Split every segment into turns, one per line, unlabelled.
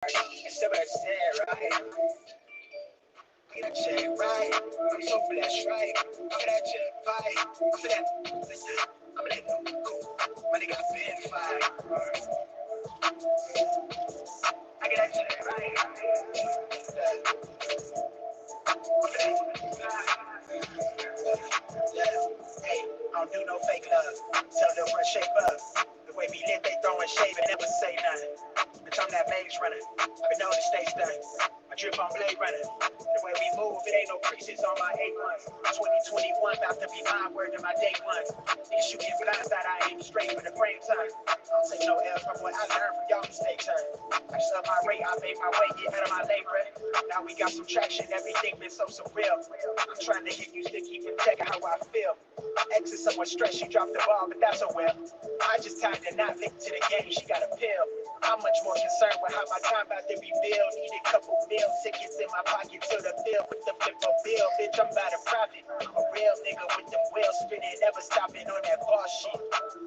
It's what I said, right? Get that check, right? I'm so blessed, right? I'm for that check, right? I'm for that. Listen, I'm for that new cool. My nigga, I been fired. I get that check, right? Hey, I don't do no fake love. Tell them run shape up. The way we live, they throwing shade and never say nothing. Bitch, I'm that maze runner. I've been known to stay stunned. I drip on Blade Runner. The way we move, it ain't no creases on my A1. 2021, about to be my word to my day one. Niggas shooting blindside, I aim straight for the frame time. I don't take no L's from what I learned from y'all mistakes, I just up my rate, I made my way, get out of my labor. Now we got some traction, everything been so surreal. I'm trying to get used to keeping check of how I feel. My ex is somewhat stressed, she dropped the ball, but that's a well. I just tied the knot, linked to the game, she got a pill. I'm much more concerned with how my time about to rebuild. Need a couple meal tickets in my pocket to the bill with the flip of bill. Bitch, I'm about to profit. A real nigga with them wheels spinning, never stopping on that boss shit.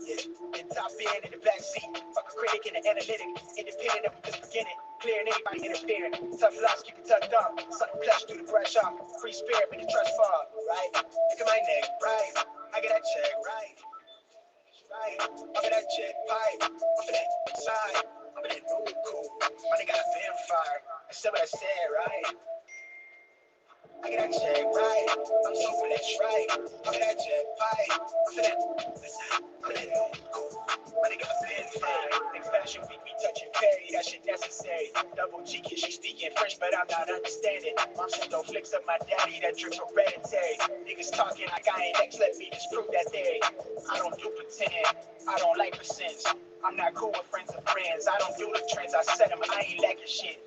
Yeah, and top in the backseat. Fuck a critic and an analytic. Independent of this beginning. Clearing anybody interfering. Tough loss, keep it tucked up. Something plush through the brush off. Free spirit, make the trust fall. Right? Look at my neck, right? I get that check, right? Right. I'm for that jet pipe. I'm for that side. I'm for that new cool. My nigga, I been fired. That's what I said, right? I get that check, right? I'm so blessed, right? I'm for that jet pipe. I'm for that. I'm for that new cool. My nigga, I been fired. Next fashion week, we touching pay. That shit necessary. Double G kid, she speaking French, but I'm not understanding. Mom sent no flicks of my daddy. That drip hereditary. Niggas talking like I ain't next. Let me just prove that they. I don't do pretend. I don't like percents. I'm not cool with friends of friends. I don't do the trends. I set them. I ain't lacking shit.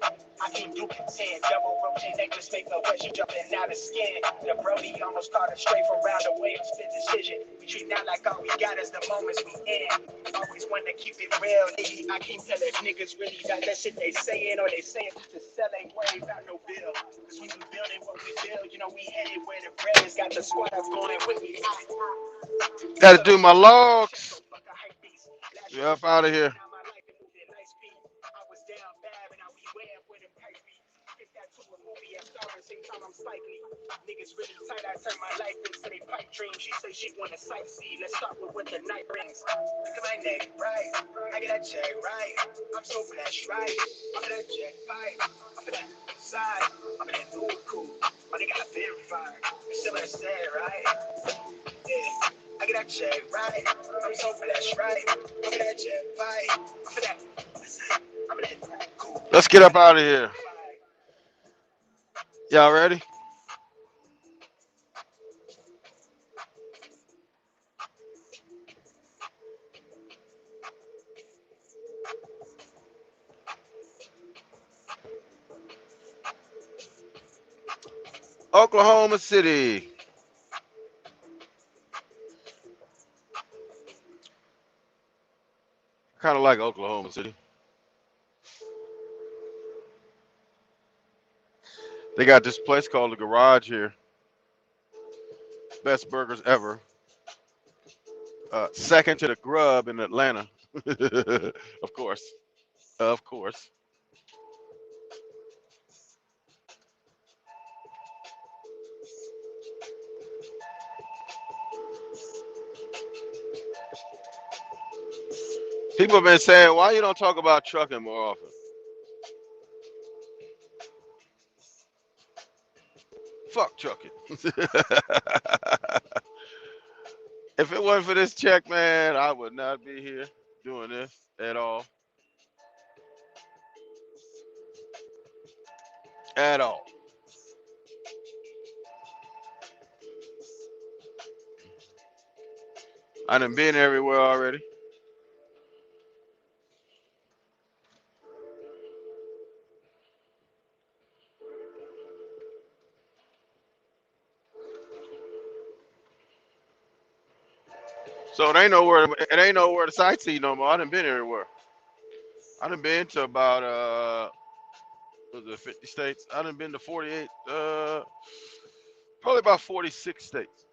I can't do pretend. Double rotate necklace make no wedge. You jumping out of skin. The Brody almost caught him straight from round away and split decision. We treat now like all we got is the moments we in. Always want to keep it real. I can't tell if niggas really got that shit they saying or they saying to sell a way without no bill. Cause when we building what we build, you know we headed where the bread is. Got the squad up going with me.
Got to do my logs. We up out of here.
Niggas really tight, I turn my life into a pipe dream. She say she wanna sightsee. Let's start with what the night brings. Look at my neck, right? I get that check, right? I'm so blessed, right? I'm for that jet pipe. I'm for that side. I'm for that new cool. My nigga, I been fired. Still what I said, right? Yeah. I get that check, right? I'm so blessed, right? I'm for that jet pipe. I'm for that. I'm for that new cool.
Let's get
My
up
nigga,
out of
I been
here.
fired.
Y'all ready? Oklahoma City. Kind of like Oklahoma City. They got this place called the Garage here. Best burgers ever. Second to the Grub in Atlanta. Of course. Of course. People have been saying, why you don't talk about trucking more often? Fuck trucking. If it wasn't for this check, man, I would not be here doing this at all. At all. I done been everywhere already. So it ain't nowhere to sightsee no more. I done been everywhere. I done been to about was it 50 states? I done been to 48 probably about 46 states.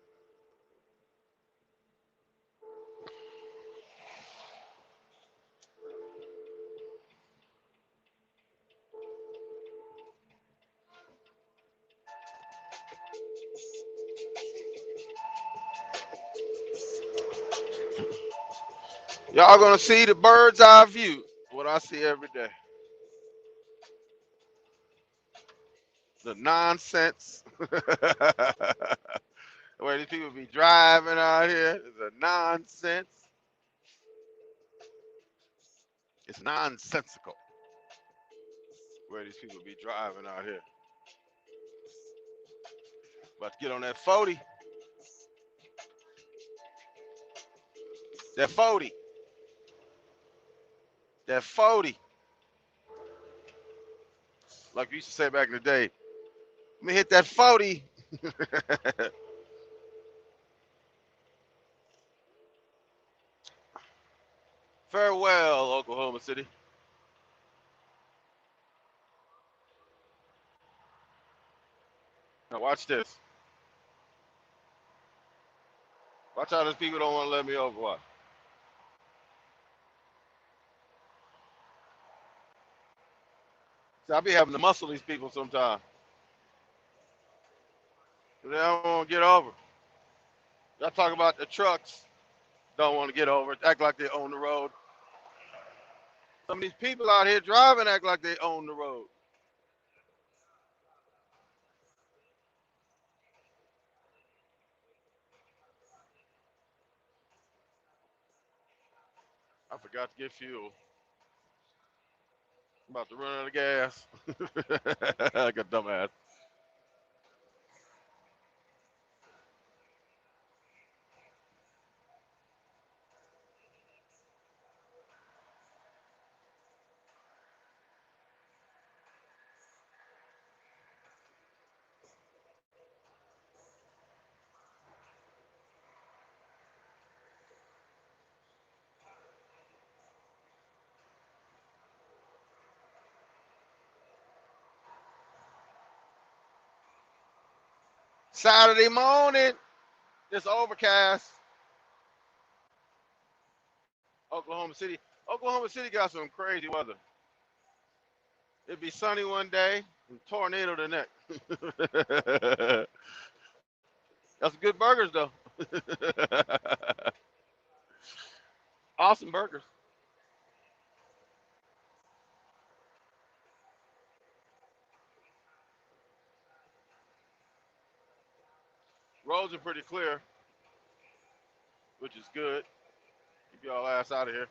Y'all gonna see the bird's eye view. What I see every day. The nonsense. Where these people be driving out here. The nonsense. It's nonsensical. Where these people be driving out here. About to get on that 40. That 40. That 40. Like we used to say back in the day. Let me hit that 40. Farewell, Oklahoma City. Now watch this. Watch how these people don't want to let me over. Watch. See, I be having to muscle these people sometimes. They don't want to get over. Y'all talk about the trucks. Don't want to get over. Act like they own the road. Some of these people out here driving act like they own the road. I forgot to get fuel. I'm about to run out of gas. Like a dumbass. Saturday morning, it's overcast. Oklahoma City. Oklahoma City got some crazy weather. It'd be sunny one day and tornado the next. That's good burgers though. Awesome burgers. Roads are pretty clear, which is good. Keep y'all ass out of here.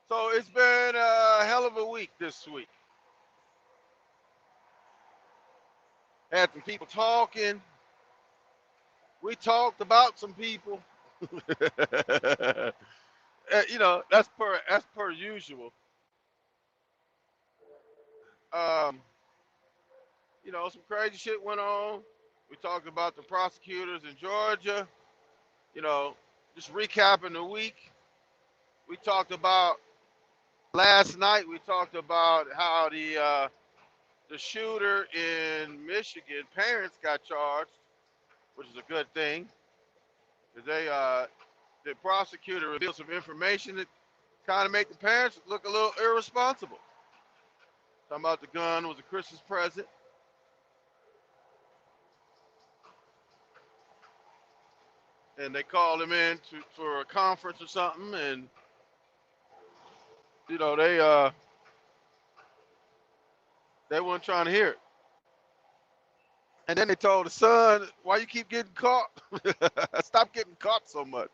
So it's been a hell of a week this week. Had some people talking. We talked about some people. That's per usual. Um, some crazy shit went on. We talked about the prosecutors in Georgia. You know, just recapping the week. We talked about last night. We talked about how the shooter in Michigan parents got charged, which is a good thing. 'Cause the prosecutor revealed some information that kind of make the parents look a little irresponsible. Talking about the gun was a Christmas present, and they called him in for a conference or something, and you know they weren't trying to hear it. And then they told the son, "Why you keep getting caught? Stop getting caught so much."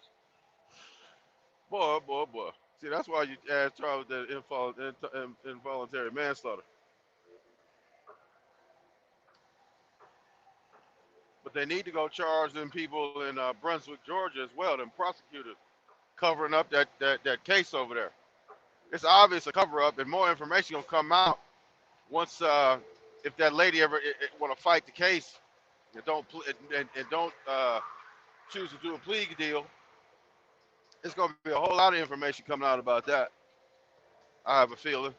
Boy, boy, boy. See, that's why you asked Charles that involuntary manslaughter. But they need to go charge them people in Brunswick, Georgia, as well. Them prosecutors covering up that case over there. It's obvious a cover up, and more information gonna come out once if that lady ever want to fight the case and don't choose to do a plea deal. It's gonna be a whole lot of information coming out about that. I have a feeling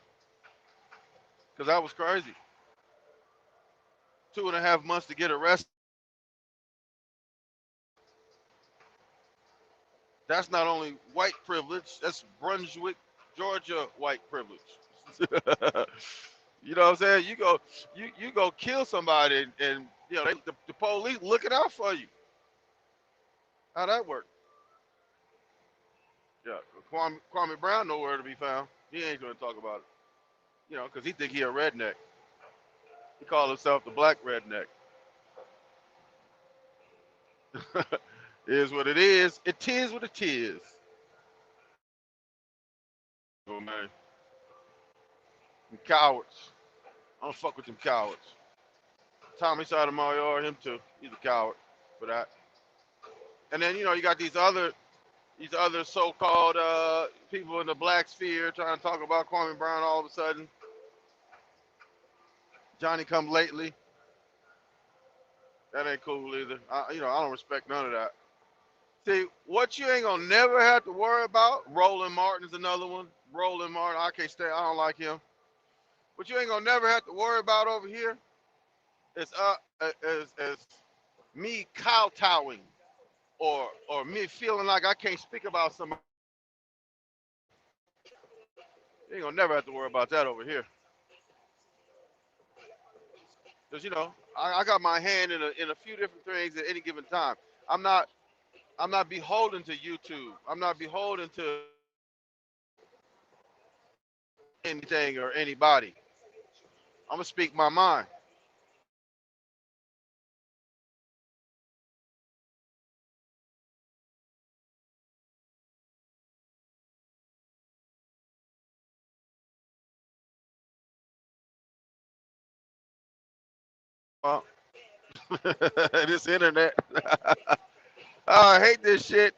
because that was crazy. 2.5 months to get arrested. That's not only white privilege. That's Brunswick, Georgia white privilege. You know what I'm saying? You go kill somebody, and you know the police looking out for you. How that work? Yeah, Kwame Brown nowhere to be found. He ain't gonna talk about it. You know, because he think he a redneck. He call himself the black redneck. It is what it is. It is what it is. Oh man, them cowards. I don't fuck with them cowards. Tommy Sotomayor, him too. He's a coward for that. And then you know you got these other so-called people in the black sphere trying to talk about Kwame Brown all of a sudden. Johnny come lately. That ain't cool either. I don't respect none of that. See, what you ain't gonna never have to worry about. Roland Martin's another one. Roland Martin, I can't stand. I don't like him. What you ain't gonna never have to worry about over here is as me kowtowing or me feeling like I can't speak about somebody. You ain't gonna never have to worry about that over here. Because you know, I got my hand in a few different things at any given time. I'm not I'm not beholden to YouTube. I'm not beholden to anything or anybody. I'm gonna speak my mind. Well, this internet. I hate this shit.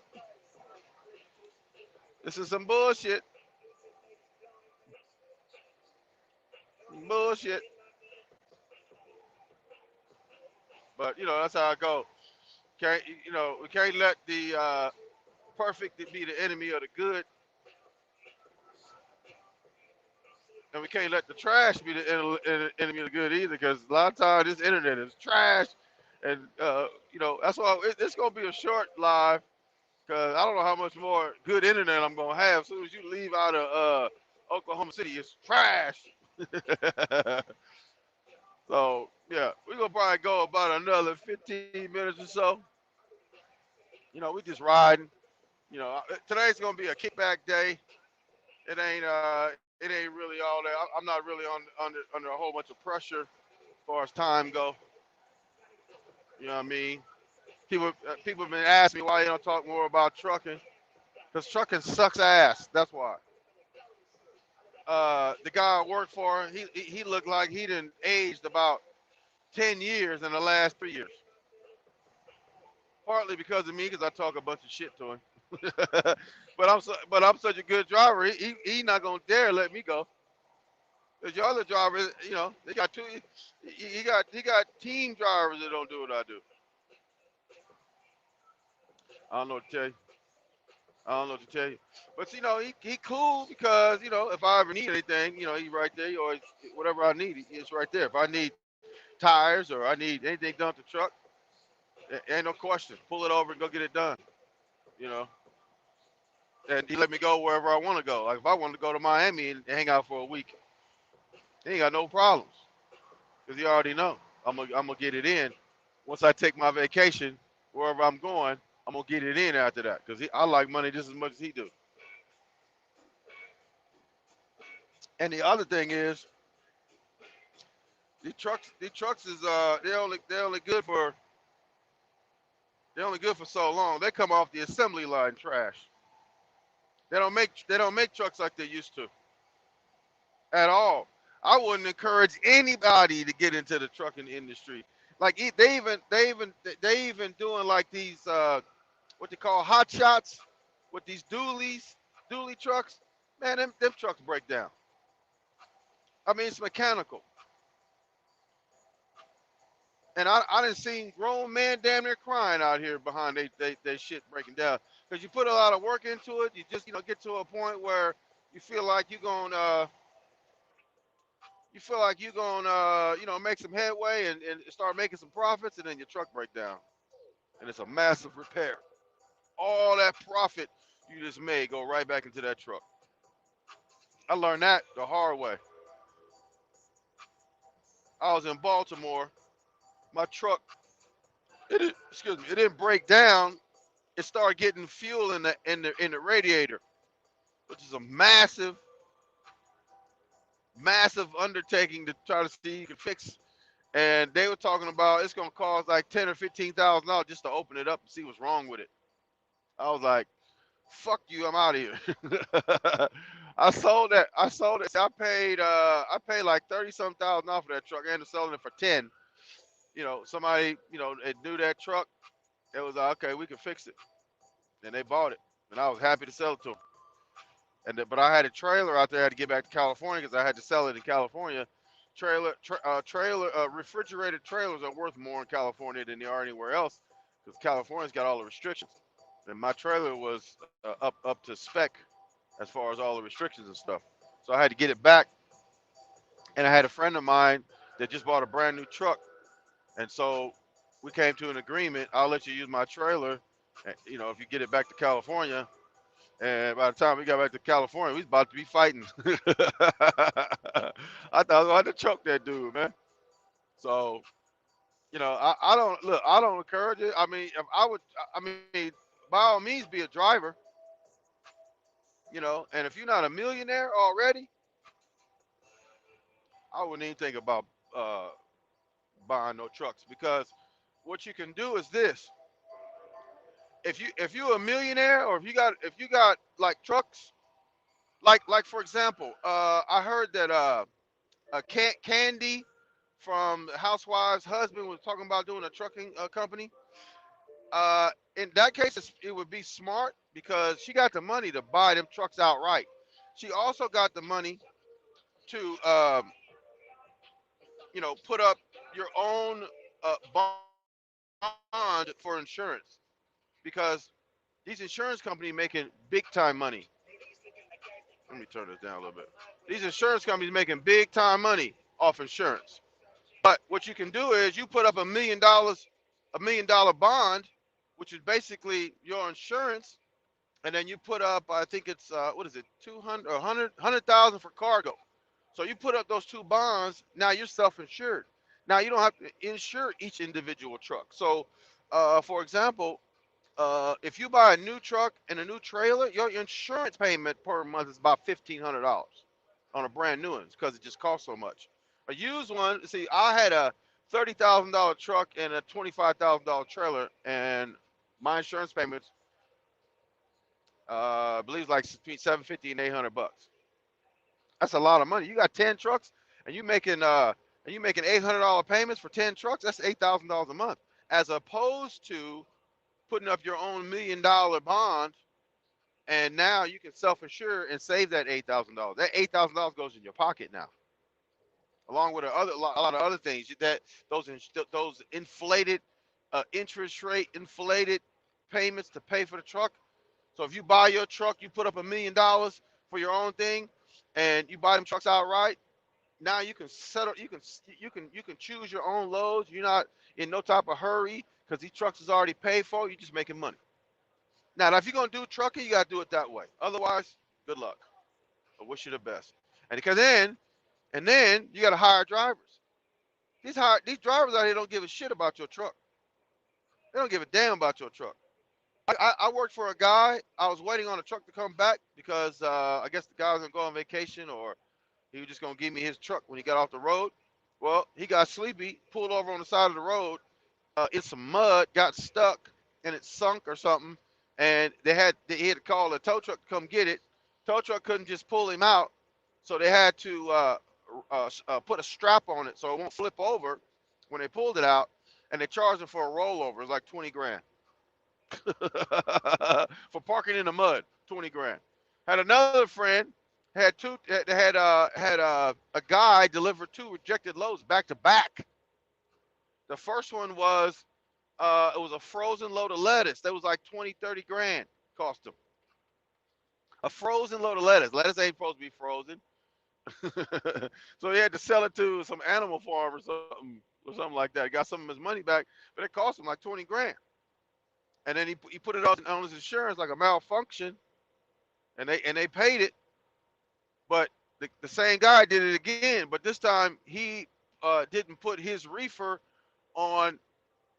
This is some bullshit. Bullshit. But you know that's how I go. Can't we can't let the perfect be the enemy of the good, and we can't let the trash be the enemy of the good either. Because a lot of times this internet is trash, and that's why it's gonna be a short live. Because I don't know how much more good internet I'm gonna have. As soon as you leave out of Oklahoma City, it's trash. So yeah, we're gonna probably go about another 15 minutes or so. We just riding. Today's gonna be a kickback day. It ain't really all that. I'm not really under a whole bunch of pressure as far as time go. You know what I mean? People have been asking me why you don't talk more about trucking. Because trucking sucks ass. That's why. The guy I worked for, he looked like he done aged about 10 years in the last 3 years. Partly because of me, because I talk a bunch of shit to him. but I'm such a good driver. He not gonna dare let me go. Cause your other drivers, they got two. He got team drivers that don't do what I do. I don't know what to tell you. I don't know what to tell you. But he cool because if I ever need anything, he right there. Or whatever I need, it's right there. If I need tires or I need anything done to the truck, ain't no question. Pull it over and go get it done. You know. And he let me go wherever I want to go. Like if I wanted to go to Miami and hang out for a week, he ain't got no problems because he already know I'm gonna get it in. Once I take my vacation, wherever I'm going, I'm gonna get it in after that because I like money just as much as he do. And the other thing is, these trucks is they're only good for so long. They come off the assembly line trash. They don't make trucks like they used to at all. I wouldn't encourage anybody to get into the trucking industry. Like they even doing like these what they call hot shots with these dually trucks. Man, them trucks break down. I mean, it's mechanical. And I done seen grown men damn near crying out here behind they shit breaking down. Because you put a lot of work into it, you just get to a point where you feel like you're gonna make some headway and start making some profits, and then your truck break down, and it's a massive repair. All that profit you just made go right back into that truck. I learned that the hard way. I was in Baltimore. My truck, excuse me, it didn't break down. It started getting fuel in the radiator, which is a massive undertaking to try to see you can fix. And they were talking about it's gonna cost like $10,000 or $15,000 just to open it up and see what's wrong with it. I was like, "Fuck you, I'm out of here." I sold that. I sold it. I paid like 30 some thousand off for that truck. I ended up selling it for 10. Somebody it knew that truck. It was like, okay, we can fix it, and they bought it, and I was happy to sell it to them. But I had a trailer out there. I had to get back to California because I had to sell it in California. Refrigerated trailers are worth more in California than they are anywhere else because California's got all the restrictions, and my trailer was up to spec as far as all the restrictions and stuff. So I had to get it back, and I had a friend of mine that just bought a brand new truck, and so we came to an agreement. I'll let you use my trailer, if you get it back to California. And by the time we got back to California, we was about to be fighting. I thought I was about to choke that dude, man. So, I don't look. I don't encourage it. I mean, if I would, I mean, by all means, be a driver. And if you're not a millionaire already, I wouldn't even think about uh, buying no trucks because what you can do is this: if you're a millionaire or if you got like trucks, like for example, I heard that Candy from Housewives' husband was talking about doing a trucking company. In that case, it would be smart because she got the money to buy them trucks outright. She also got the money to, put up your own bond for insurance because these insurance companies making big time money. Let me turn this down a little bit. These insurance companies making big time money off insurance. But what you can do is you put up $1 million bond, which is basically your insurance, and then you put up, I think it's what is it, 200 or 100,000 for cargo. So you put up those two bonds. Now you're self-insured. Now you don't have to insure each individual truck. So, for example, if you buy a new truck and a new trailer, your insurance payment per month is about $1,500 on a brand new one because it just costs so much. A used one, see, I had a $30,000 truck and a $25,000 trailer, and my insurance payments, I believe, like between 750 and $800. That's a lot of money. You got 10 trucks, and you making $800 payments for 10 trucks. That's $8,000 a month, as opposed to putting up your own $1 million bond, and now you can self-insure and save that $8,000. That $8,000 goes in your pocket now, along with a lot of other things that those inflated interest rate inflated payments to pay for the truck. So if you buy your truck, you put up $1 million for your own thing, and you buy them trucks outright. Now you can settle. You can choose your own loads. You're not in no type of hurry because these trucks is already paid for. You're just making money. Now, if you're gonna do trucking, you gotta do it that way. Otherwise, good luck. I wish you the best. And then you gotta hire drivers. These drivers out here don't give a shit about your truck. They don't give a damn about your truck. I worked for a guy. I was waiting on a truck to come back because I guess the guy was gonna go on vacation or he was just gonna give me his truck when he got off the road. Well, he got sleepy, pulled over on the side of the road in some mud, got stuck, and it sunk or something. And he had to call a tow truck to come get it. Tow truck couldn't just pull him out, so they had to put a strap on it so it won't flip over when they pulled it out. And they charged him for a rollover. It was like 20 grand for parking in the mud. 20 grand. Had another friend had a guy deliver two rejected loads back to back. The first one was it was a frozen load of lettuce. That was like 20, 30 grand cost him. A frozen load of lettuce. Lettuce ain't supposed to be frozen. So he had to sell it to some animal farm or something like that. He got some of his money back, but it cost him like 20 grand. And then he put it on his insurance like a malfunction, and they paid it. But The same guy did it again, but this time he didn't put his reefer on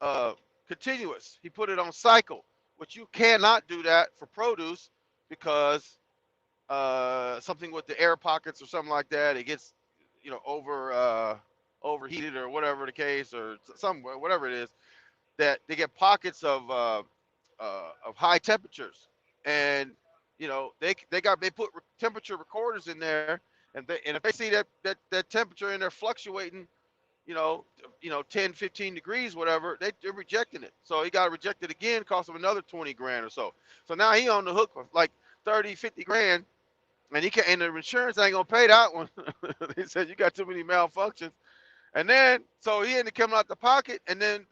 uh, continuous. He put it on cycle, which you cannot do that for produce because something with the air pockets or something like that. It gets, overheated or whatever the case, or some whatever it is, that they get pockets of high temperatures, and they put temperature recorders in there, and if they see that temperature in there fluctuating, you know, 10, 15 degrees, whatever, they're rejecting it. So he got rejected again, cost him another 20 grand or so. So now he on the hook for like 30, 50 grand, and he can't, and the insurance ain't gonna pay that one. They said you got too many malfunctions. And then, so he ended up coming out the pocket, and then,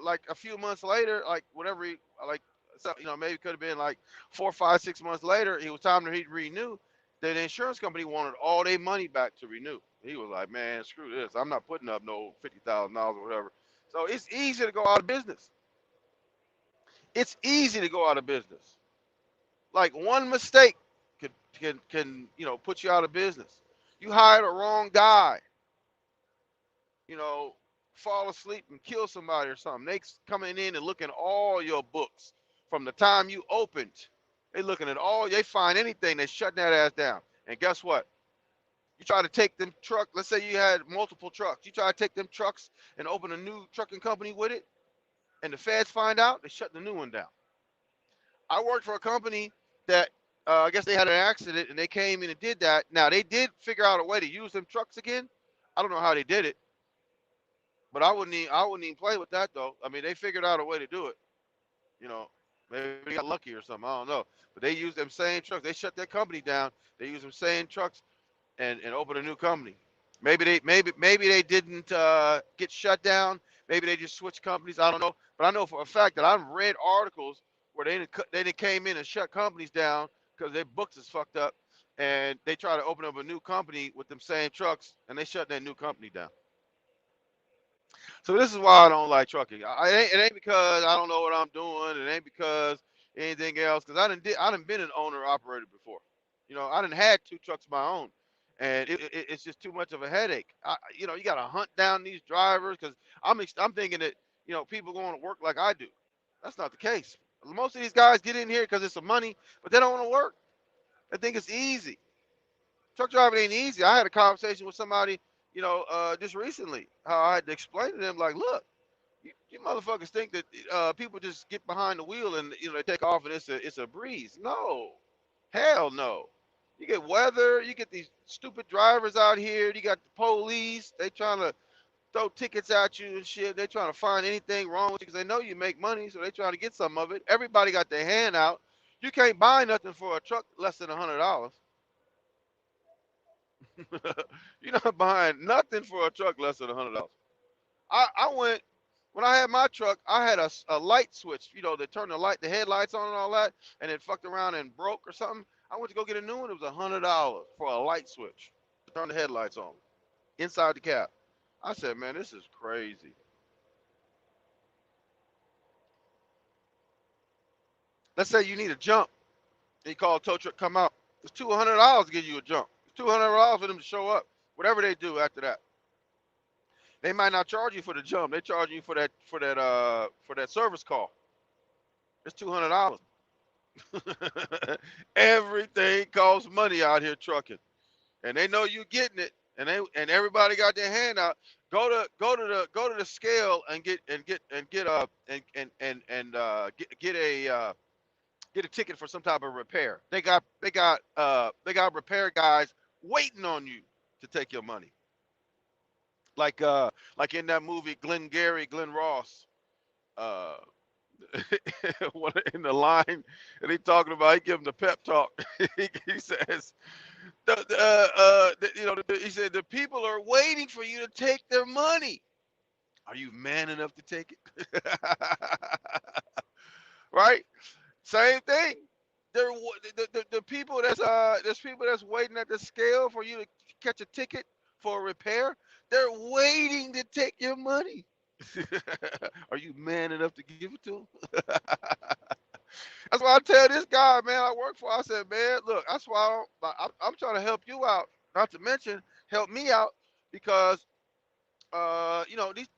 like a few months later, like whatever he, like, so, maybe it could have been like 4, 5, 6 months later, it was time to renew. Then the insurance company wanted all their money back to renew. He was like, man, screw this. I'm not putting up no $50,000 or whatever. So it's easy to go out of business. It's easy to go out of business. Like one mistake can put you out of business. You hired a wrong guy, you know, fall asleep and kill somebody or something. They coming in and looking at all your books from the time you opened. They looking at all. They find anything. They shut that ass down. And guess what? You try to take them truck. Let's say you had multiple trucks. You try to take them trucks and open a new trucking company with it, and the feds find out. They shut the new one down. I worked for a company that I guess they had an accident and they came in and did that. Now they did figure out a way to use them trucks again. I don't know how they did it, but I wouldn't even play with that though. I mean, they figured out a way to do it. You know, maybe they got lucky or something. I don't know. But they used them same trucks. They shut their company down. They used them same trucks and open a new company. Maybe they didn't get shut down. Maybe they just switched companies. I don't know. But I know for a fact that I've read articles where they came in and shut companies down because their books is fucked up, and they try to open up a new company with them same trucks, and they shut their new company down. So this is why I don't like trucking. It ain't because I don't know what I'm doing. It ain't because anything else. Because I done been an owner operator before. I done had two trucks of my own, and it's just too much of a headache. You got to hunt down these drivers because I'm thinking that people going to work like I do. That's not the case. Most of these guys get in here because it's some money, but they don't want to work. They think it's easy. Truck driving ain't easy. I had a conversation with somebody, just recently. How I had to explain to them, like, look, you motherfuckers think that people just get behind the wheel and they take off and it's a breeze. No, hell no. You get weather. You get these stupid drivers out here. You got the police. They trying to throw tickets at you and shit. They trying to find anything wrong with you because they know you make money, so they trying to get some of it. Everybody got their hand out. You can't buy nothing for a truck less than $100. You're not buying nothing for a truck less than $100. I went when I had my truck. I had a light switch, that turned the headlights on and all that, and it fucked around and broke or something. I went to go get a new one. It was $100 for a light switch to turn the headlights on inside the cab. I said, man, this is crazy. Let's say you need a jump. And you call a tow truck, come out. It's $200 to give you a jump. It's $200 for them to show up. Whatever they do after that. They might not charge you for the jump. They charge you for that service call. It's $200. Everything costs money out here trucking, and they know you getting it, and everybody got their hand out. Go to the scale and get a ticket for some type of repair. They got repair guys waiting on you to take your money. Like in that movie Glenn Ross. Uh, in the line, and he talking about, he give him the pep talk. He says, he said the people are waiting for you to take their money. Are you man enough to take it? Right? Same thing. There, the people there's people that's waiting at the scale for you to catch a ticket for a repair. They're waiting to take your money. Are you man enough to give it to them? That's why I tell this guy, man, I work for. I said, man, look, that's why I'm trying to help you out. Not to mention help me out because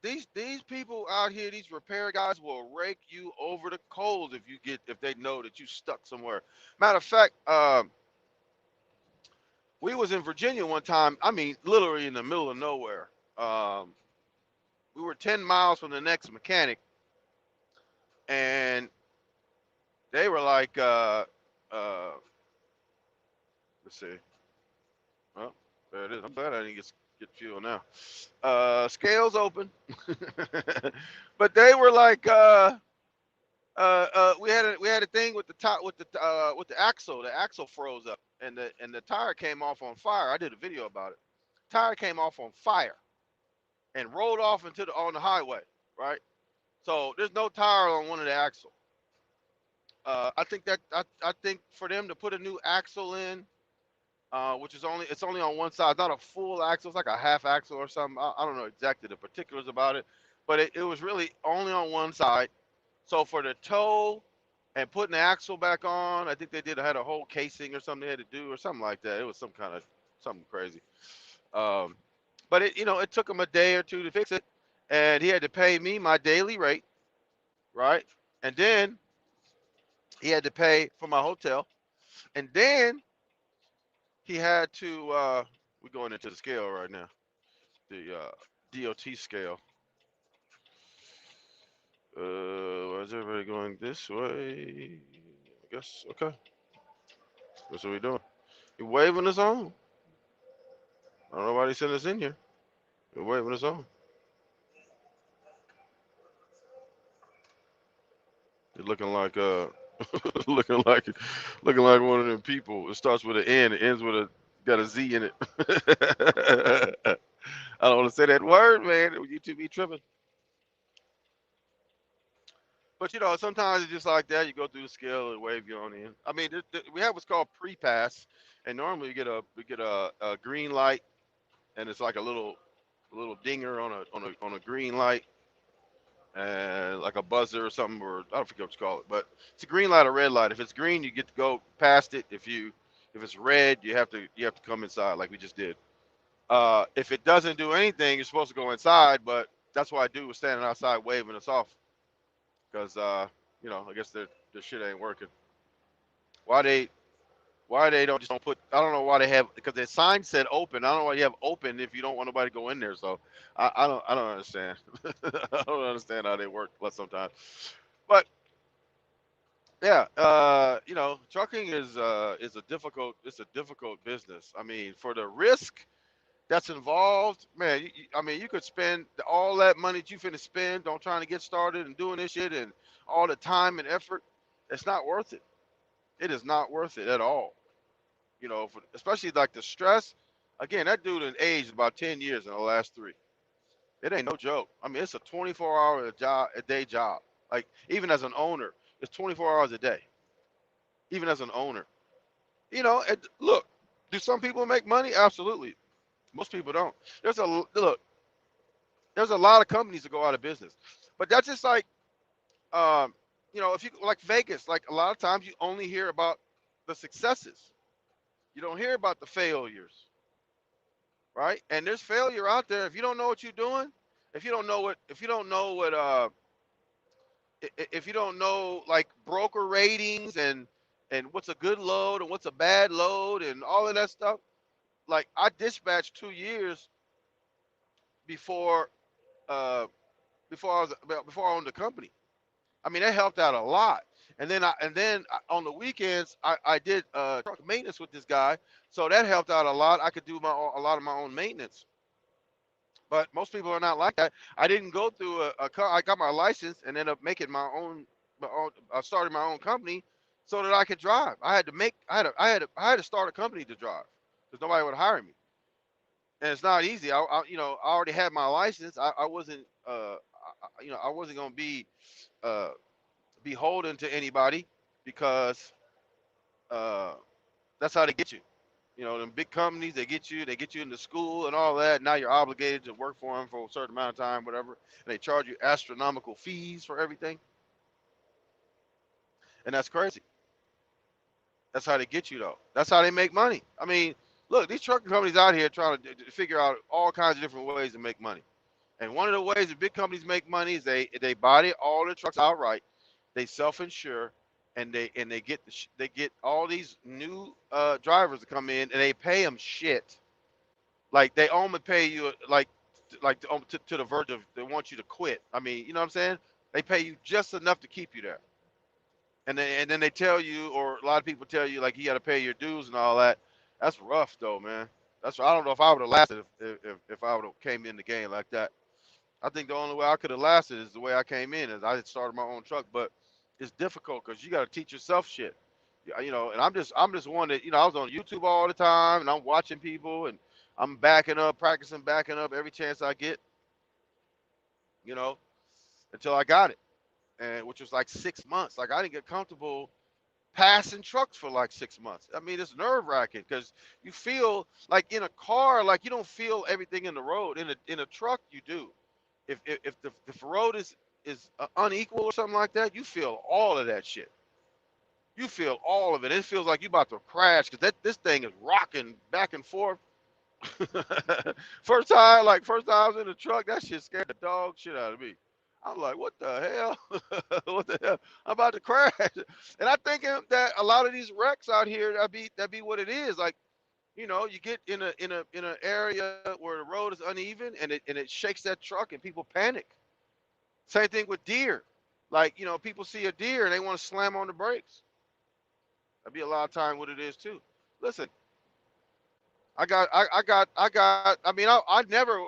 these people out here, these repair guys will rake you over the coals if they know that you stuck somewhere. Matter of fact, we was in Virginia one time. I mean, literally in the middle of nowhere. Um, we were 10 miles from the next mechanic, and they were like, uh, let's see. Well, there it is. I'm glad I didn't get fuel now. Scales open, but they were like, we had a thing with the top with the axle. The axle froze up, and the tire came off on fire. I did a video about it. Tire came off on fire and rolled off on the highway. Right. So there's no tire on one of the axle. I think for them to put a new axle in, which is only on one side, not a full axle, it's like a half axle or something. I don't know exactly the particulars about it, but it was really only on one side. So for the toe and putting the axle back on, I think had a whole casing or something they had to do or something like that. It was something crazy. Um, but it took him a day or two to fix it, and he had to pay me my daily rate, right? And then he had to pay for my hotel, and then he had to. We're going into the scale right now, the DOT scale. Why is everybody going this way? I guess okay. That's what we doing. You're waving us on. I don't know why they sent us in here. You're waving us on. You're looking like looking like looking like one of them people. It starts with an N, it ends with a got a Z in it. I don't want to say that word, man. You two be tripping. But sometimes it's just like that. You go through the scale and wave you on in. I mean, we have what's called pre-pass, and normally we get a green light, and it's like a little dinger on a green light, and like a buzzer or something, or I don't forget what you call it, but it's a green light or red light. If it's green, you get to go past it. If it's red, you have to come inside like we just did. If it doesn't do anything, you're supposed to go inside, but that's what I do was standing outside waving us off because I guess their shit ain't working. Why they why they don't put, I don't know why they have, because the sign said open. I don't know why you have open if you don't want nobody to go in there. So I don't understand. I don't understand how they work sometimes. But yeah, trucking is a difficult business. I mean, for the risk that's involved, man. I mean, you could spend all that money that you finna spend on trying to get started and doing this shit and all the time and effort. It's not worth it. It is not worth it at all. Especially like the stress. Again, that dude in aged about 10 years in the last three. It ain't no joke. I mean, it's a 24-hour a day job. Like even as an owner, it's 24 hours a day. Even as an owner, look. Do some people make money? Absolutely. Most people don't. Look. There's a lot of companies that go out of business, but that's just like, if you like Vegas, like a lot of times you only hear about the successes. You don't hear about the failures, right? And there's failure out there. If you don't know what you're doing, if you don't know like broker ratings and what's a good load and what's a bad load and all of that stuff. Like I dispatched 2 years before uh before I owned the company. I mean, that helped out a lot. On the weekends, I did truck maintenance with this guy, so that helped out a lot. I could do a lot of my own maintenance. But most people are not like that. I didn't go through I got my license and ended up making I started my own company so that I could drive. I had to start a company to drive because nobody would hire me, and it's not easy. I already had my license. I wasn't I wasn't gonna be uh, beholden to anybody because uh, that's how they get you. Them big companies, they get you into school and all that. Now you're obligated to work for them for a certain amount of time, whatever. And they charge you astronomical fees for everything. And that's crazy. That's how they get you, though. That's how they make money. I mean, Look, these trucking companies out here trying to figure out all kinds of different ways to make money. And one of the ways that big companies make money is they buy all the trucks outright, they self-insure, and they get all these new drivers to come in, and they pay them shit. Like they only pay you to the verge of they want you to quit. I mean, you know what I'm saying? They pay you just enough to keep you there, and then they tell you, or a lot of people tell you, like you got to pay your dues and all that. That's rough though, man. I don't know if I would have lasted if I would have came in the game like that. I think the only way I could have lasted is the way I came in, is I had started my own truck. But it's difficult because you got to teach yourself shit. Yeah, and I'm just one that I was on YouTube all the time, and I'm watching people, and I'm backing up, practicing backing up every chance I get, you know, until I got it, and which was like 6 months. Like I didn't get comfortable passing trucks for like 6 months. I mean, it's nerve wracking because you feel like in a car, like you don't feel everything in the road. In a truck, you do. If the road is unequal or something like that, you feel all of that shit. You feel all of it. It feels like you about to crash because this thing is rocking back and forth. First time I was in the truck, that shit scared the dog shit out of me. I'm like, what the hell? What the hell? I'm about to crash. And I think that a lot of these wrecks out here, that be what it is. Like, you get in an area where the road is uneven, and it shakes that truck and people panic. Same thing with deer. Like, people see a deer and they want to slam on the brakes. That'd be a lot of time what it is too. Listen, I mean, I never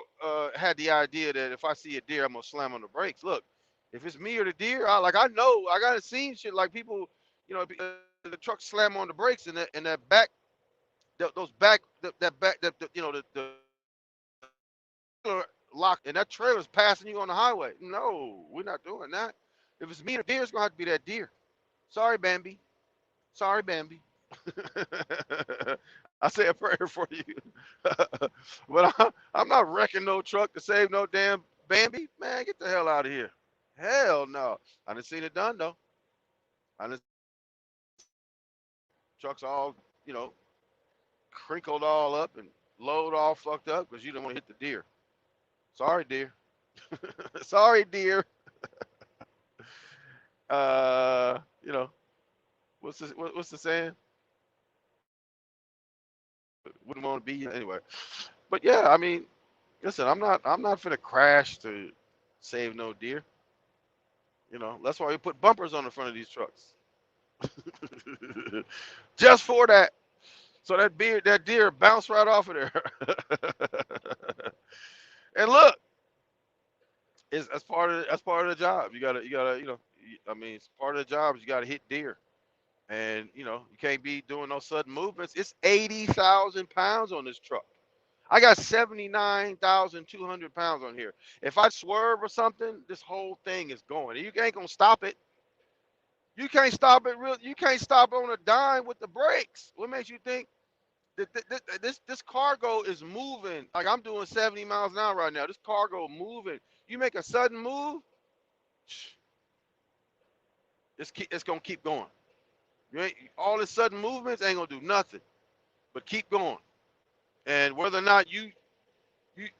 had the idea that if I see a deer, I'm gonna slam on the brakes. Look, if it's me or the deer, I know I gotta seen shit like people, the truck slam on the brakes and that back, those back, that back, trailer lock, and that trailer's passing you on the highway. No, we're not doing that. If it's me or the deer, it's gonna have to be that deer. Sorry, Bambi. Sorry, Bambi. I say a prayer for you. But I'm not wrecking no truck to save no damn Bambi. Man, get the hell out of here. Hell no. I done seen it done though. I done trucks all, you know, crinkled all up and load all fucked up because you don't want to hit the deer. Sorry, deer. Sorry, deer. Uh, you know, what's the saying? Wouldn't want to be anyway. But yeah, I mean, listen, I'm not finna crash to save no deer. That's why we put bumpers on the front of these trucks. Just for that. So that deer bounced right off of there. And look, that's part of the job. I mean, it's part of the job is you gotta hit deer. And you can't be doing no sudden movements. It's 80,000 pounds on this truck. I got 79,200 pounds on here. If I swerve or something, this whole thing is going. You ain't gonna stop it. You can't stop it real. You can't stop on a dime with the brakes. What makes you think that this cargo is moving? Like I'm doing 70 miles an hour right now. This cargo moving. You make a sudden move, it's gonna keep going. All this sudden movements ain't gonna do nothing but keep going. And whether or not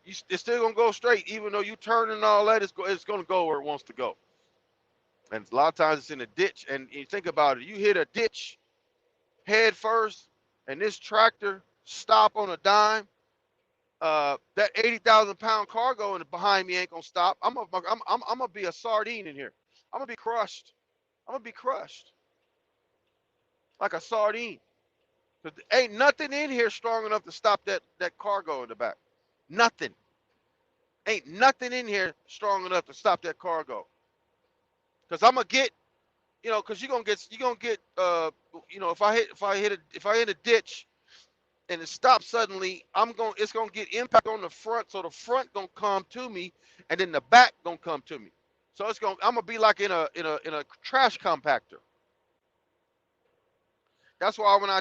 it's still gonna go straight, even though you turn and all that, it's gonna go where it wants to go. And a lot of times it's in a ditch. And you think about it, you hit a ditch head first, and this tractor stop on a dime. That 80,000 pound cargo in behind me ain't gonna stop. I'm gonna be a sardine in here. I'm gonna be crushed. I'm gonna be crushed like a sardine. Cause there ain't nothing in here strong enough to stop that cargo in the back. Nothing. Ain't nothing in here strong enough to stop that cargo. Cause I'm gonna get, cause you're gonna get, if I hit a ditch and it stops suddenly, it's gonna get impact on the front, so the front gonna come to me, and then the back gonna come to me. So I'm gonna be like in a trash compactor. That's why when I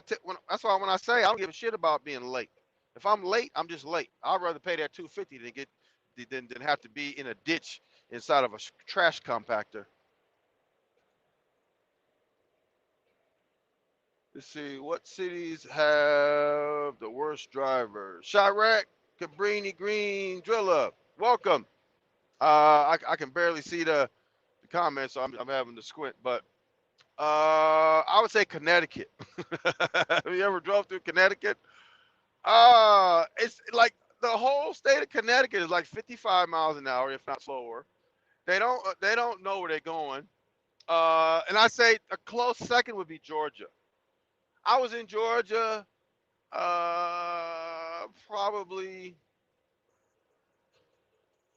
say I don't give a shit about being late. If I'm late, I'm just late. I'd rather pay that 250 than have to be in a ditch inside of a trash compactor. Let's see, what cities have the worst drivers? Chirac, Cabrini Green, Drilla. Welcome. I can barely see the comments, so I'm having to squint. But I would say Connecticut. Have you ever drove through Connecticut? It's like the whole state of Connecticut is like 55 miles an hour, if not slower. They don't know where they're going. And I say a close second would be Georgia. I was in Georgia probably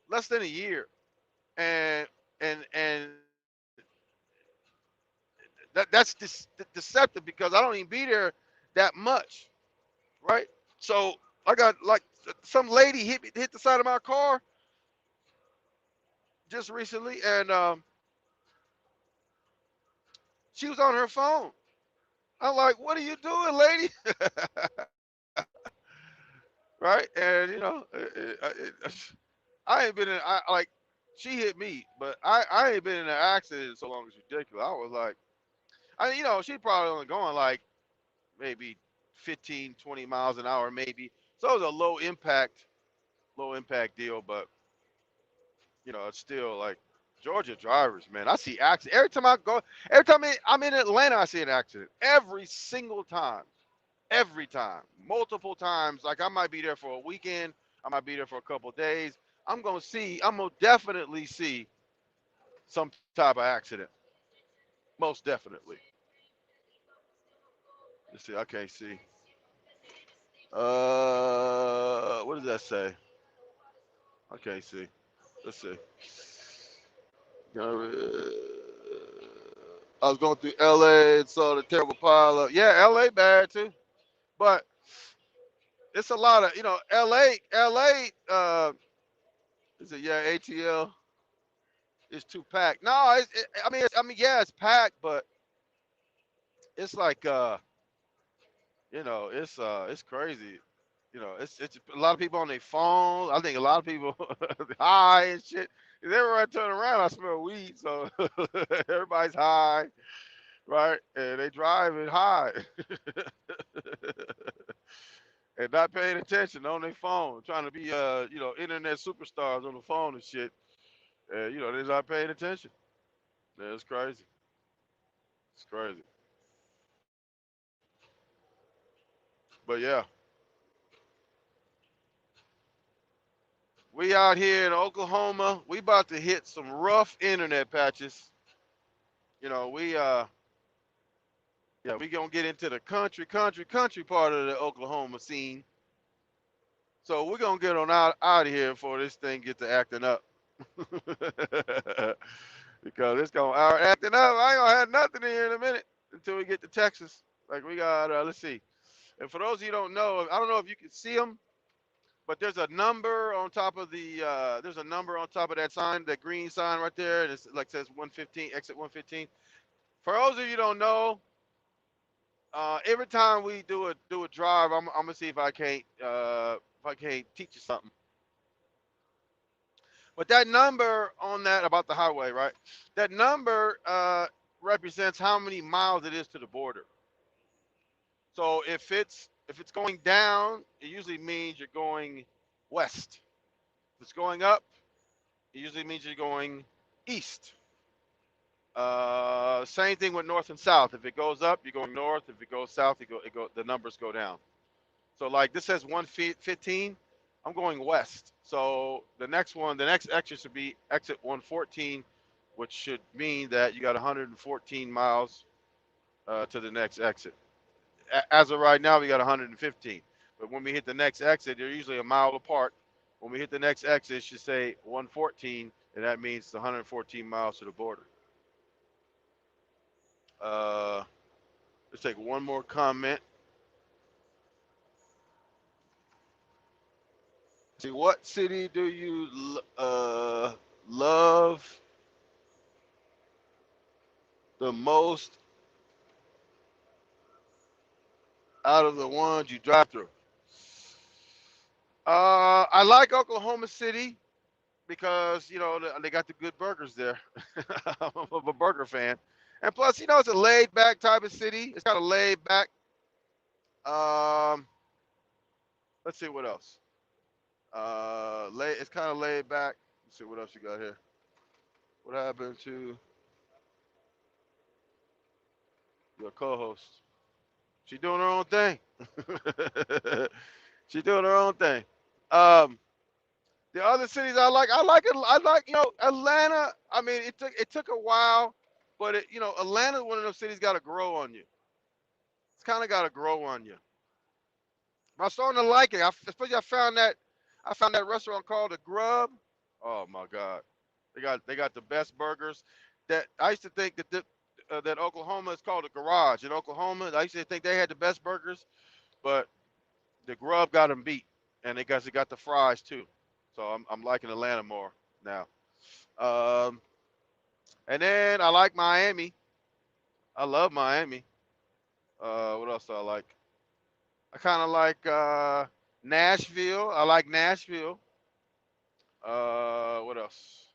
less than a year, and and that's deceptive because I don't even be there that much, right? So I got like some lady hit the side of my car just recently, and she was on her phone. I'm like, "What are you doing, lady?" Right? And I ain't been in. I like she hit me, but I ain't been in an accident so long. It's ridiculous. I was like, she probably only going like maybe 15, 20 miles an hour, maybe. So it was a low impact deal, but it's still like Georgia drivers, man. I see accidents every time I go. Every time I'm in Atlanta, I see an accident every single time. Every time, multiple times. Like I might be there for a weekend, I might be there for a couple of days. I'm gonna definitely see some type of accident. Most definitely. Let's see. I can't see. What does that say? I can't see. Let's see. I was going through LA and saw the terrible pile up. Yeah, LA bad too, but it's a lot of LA. Is it yeah ATL is too packed. No, yeah, it's packed, but it's like it's crazy. It's a lot of people on their phones. I think a lot of people high and shit. 'Cause everywhere I turn around, I smell weed, so everybody's high, right? And they driving high and not paying attention on their phone, trying to be internet superstars on the phone and shit. And they're not paying attention. Yeah, it's crazy. It's crazy. But yeah, we out here in Oklahoma. We about to hit some rough internet patches. We yeah, we gonna get into the country part of the Oklahoma scene. So we're gonna get on out of here before this thing gets to acting up. Because it's gonna acting up. I ain't gonna have nothing in here in a minute until we get to Texas. Like we got, let's see. And for those of you who don't know, I don't know if you can see them, but there's a number on top of there's a number on top of that sign, that green sign right there, and it's like says 115, exit 115. For those of you who don't know, every time we do a drive, I'm gonna see if I can't teach you something. But that number on that about the highway, right? That number represents how many miles it is to the border. So if it's going down, it usually means you're going west. If it's going up, it usually means you're going east. Same thing with north and south. If it goes up, you're going north. If it goes south, the numbers go down. So like this says 115. I'm going west. So the next exit should be exit 114, which should mean that you got 114 miles to the next exit. As of right now, we got 115. But when we hit the next exit, they're usually a mile apart. When we hit the next exit, it should say 114, and that means it's 114 miles to the border. Uh, let's take one more comment. See, what city do you love the most out of the ones you drive through? I like Oklahoma City because they got the good burgers there. I'm a burger fan, And plus, it's a laid back type of city. It's kind of laid back. Um, let's see what else. It's kind of laid back. Let's see what else you got here. What happened to your co-host? She doing her own thing. She doing her own thing. Um, the other cities I like it. I like Atlanta. I mean, it took a while, but Atlanta, one of those cities, got to grow on you. It's kind of got to grow on you. I'm starting to like it. Especially I found that restaurant called the Grub. Oh my God, they got the best burgers. That I used to think that Oklahoma is called a garage. In Oklahoma, I used to think they had the best burgers, but the Grub got them beat, and they got the fries too. So I'm liking Atlanta more now. Um, and then I like Miami. I love Miami. What else do I like? I kind of like Nashville. I like Nashville. What else?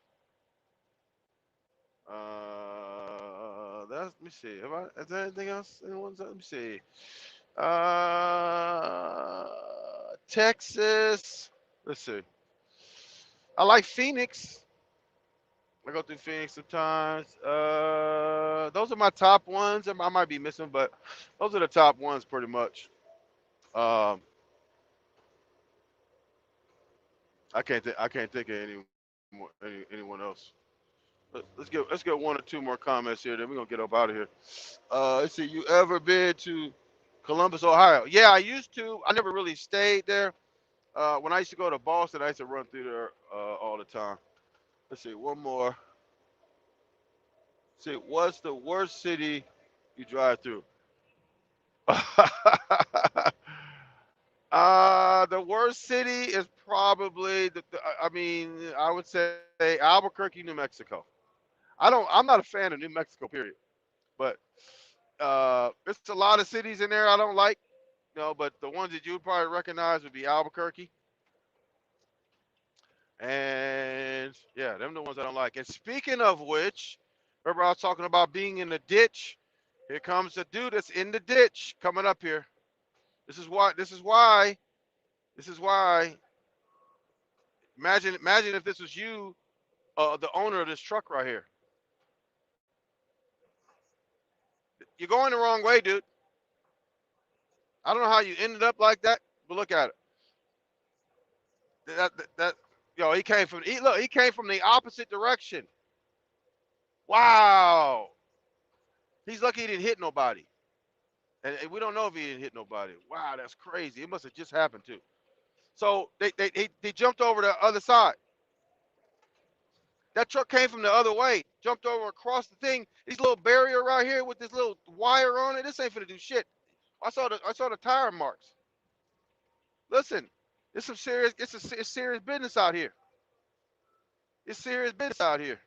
Let me see. Is there anything else? Let me see. Uh, Texas. Let's see. I like Phoenix. I go through Phoenix sometimes. Those are my top ones. I might be missing, but those are the top ones pretty much. Um, I can't think of anyone else. Let's get one or two more comments here. Then we're gonna get up out of here. Let's see. You ever been to Columbus, Ohio? Yeah, I used to. I never really stayed there. When I used to go to Boston, I used to run through there all the time. Let's see. One more. See, what's the worst city you drive through? The worst city is probably I mean, I would say Albuquerque, New Mexico. I'm not a fan of New Mexico, period. But it's a lot of cities in there I don't like, but the ones that you would probably recognize would be Albuquerque. And yeah, them the ones I don't like. And speaking of which, remember I was talking about being in the ditch? Here comes the dude that's in the ditch coming up here. This is why. This is why. This is why. Imagine if this was you, the owner of this truck right here. You're going the wrong way, dude. I don't know how you ended up like that, but look at it. That he came from. He came from the opposite direction. Wow. He's lucky he didn't hit nobody. And we don't know if he didn't hit nobody. Wow, that's crazy. It must have just happened too. So they jumped over the other side. That truck came from the other way, jumped over across the thing. This little barrier right here with this little wire on it. This ain't finna do shit. I saw the tire marks. Listen, it's serious business out here. It's serious business out here.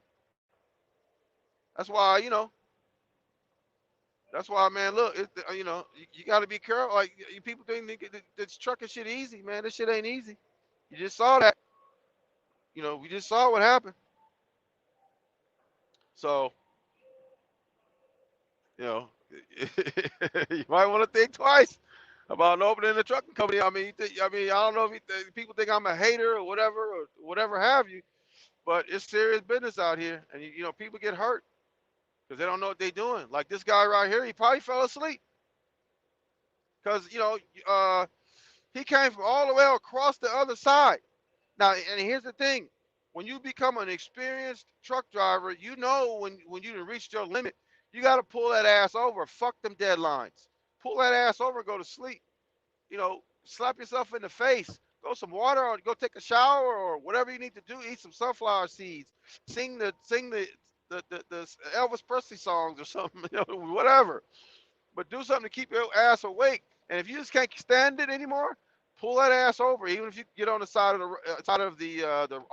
That's why That's why, man. Look, you got to be careful. Like people think this trucking shit easy, man. This shit ain't easy. You just saw that. We just saw what happened. So, you know, you might want to think twice about opening a trucking company. I mean, I don't know if people think I'm a hater or whatever have you, but it's serious business out here, and people get hurt because they don't know what they're doing. Like this guy right here, he probably fell asleep because he came from all the way across the other side. Now, and here's the thing: when you become an experienced truck driver, you know when you reached your limit, you got to pull that ass over. Fuck them deadlines. Pull that ass over. Go to sleep. Slap yourself in the face. Go some water, or go take a shower, or whatever you need to do. Eat some sunflower seeds. Sing the Elvis Presley songs or something. Whatever. But do something to keep your ass awake. And if you just can't stand it anymore, pull that ass over. Even if you get on the side of the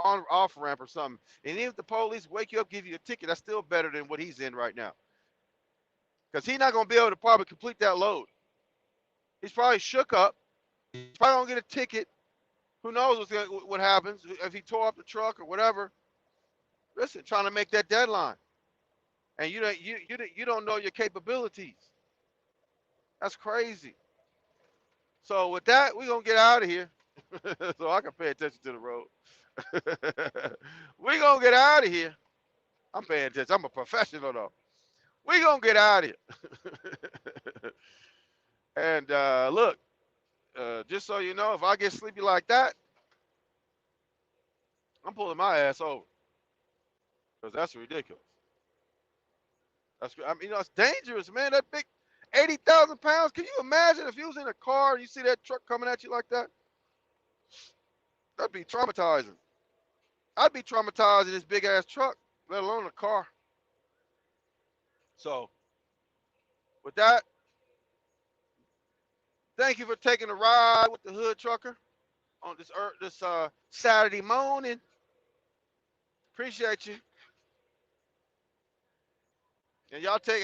on off ramp or something. And even if the police wake you up, give you a ticket, that's still better than what he's in right now. Because he's not gonna be able to probably complete that load. He's probably shook up. He's probably gonna get a ticket. Who knows what happens if he tore up the truck or whatever. Listen, trying to make that deadline. and you don't know your capabilities. That's crazy. So with that, we're gonna get out of here, so I can pay attention to the road. We're gonna get out of here. I'm paying attention. I'm a professional though. We're gonna get out of here. And look, just so you know, if I get sleepy like that, I'm pulling my ass over because that's ridiculous. I mean, it's dangerous, man. That big 80,000 pounds. Can you imagine if you was in a car and you see that truck coming at you like that? That'd be traumatizing. I'd be traumatized in this big ass truck, let alone a car. So, with that, thank you for taking a ride with the Hood Trucker on this Saturday morning. Appreciate you. And y'all take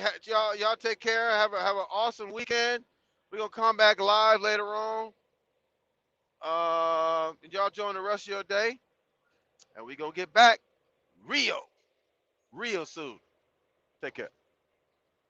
care. Have an awesome weekend. We're gonna come back live later on. And y'all join the rest of your day. And we gonna get back real soon. Take care.